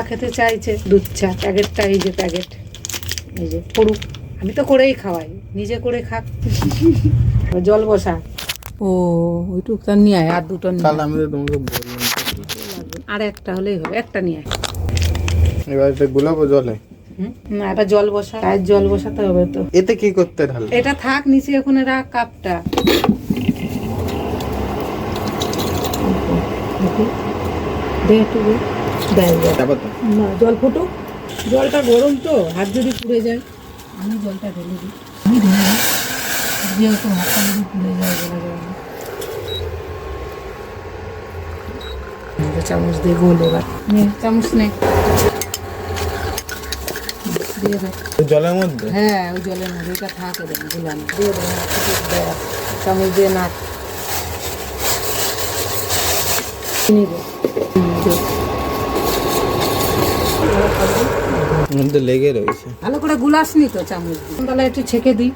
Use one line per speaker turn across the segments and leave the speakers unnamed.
খেতে চাইছে দুধ চা প্যাকেটটা, এই যে প্যাকেট, এই যে পড়ুক, আমি তো করেই খাওয়াই, নিজে করে খাক। জল বসা। ও ওইটুক তার নিয়ে আয়, আর দুটো নিয়ে
কাল আমি তো তোমাকে বললাম
আর একটা হলেই হবে, একটা নিয়ে আয়।
এবার এটা গোলাপো জলে
না এটা জল বসা, চায়ের জল বসাতে হবে তো।
এতে কি করতে ঢাল?
এটা থাক নিচে, ওখানে রাখ কাপটা। দে একটু দে, দেয় না জল ফুটুক, জলটা গরম তো, হাত যদি পুড়ে যায়। আমি জলটা ঢেলে দিই, আমি ঢেলে দিই, যেহেতু হাতটা যদি পুড়ে যায় বলা যায় না। চামচ দিয়ে গোল, এবার নে চামচ নে, দিয়ে দে।
জলের মধ্যে?
হ্যাঁ ওই জলের মধ্যে, এটা থাকে দিলাম, দিয়ে দে, চামচ দিয়ে নাড়, চিনি দে,
মধ্যে লেগে রয়েছে।
ভালো করে গুলাসনি তো চামচ দিয়ে, তাহলে একটু ছেঁকে দিই।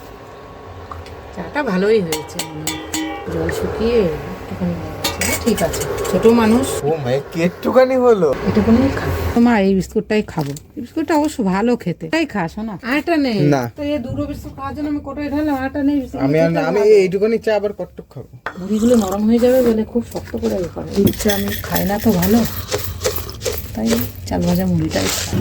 চাটা ভালোই হয়েছে, জল শুকিয়ে একটুখানি হয়ে গেছে, ঠিক আছে। ছোট মানুষ,
ও মাই কেটটুকানি হলো।
এটুকুনি খা। মা এই বিস্কুটটাই খাবো, এই বিস্কুটটা অবশ্য ভালো খেতে, তাই খাস না? আরেকটা নেই
না।
তো, এই দুটো বিস্কুট খাওয়ার জন্য আমি কোটায় ঢাললাম, আরেকটা নেই।
আমি এইটুকানি চা আবার কটটুক খাবো।
মুড়িগুলো নরম হয়ে যাবে বলে খুব শক্ত করে করে, ইচ্ছা আমি খাই না তো ভালো, তাই চাল ভাজা মুড়িটাই খাই।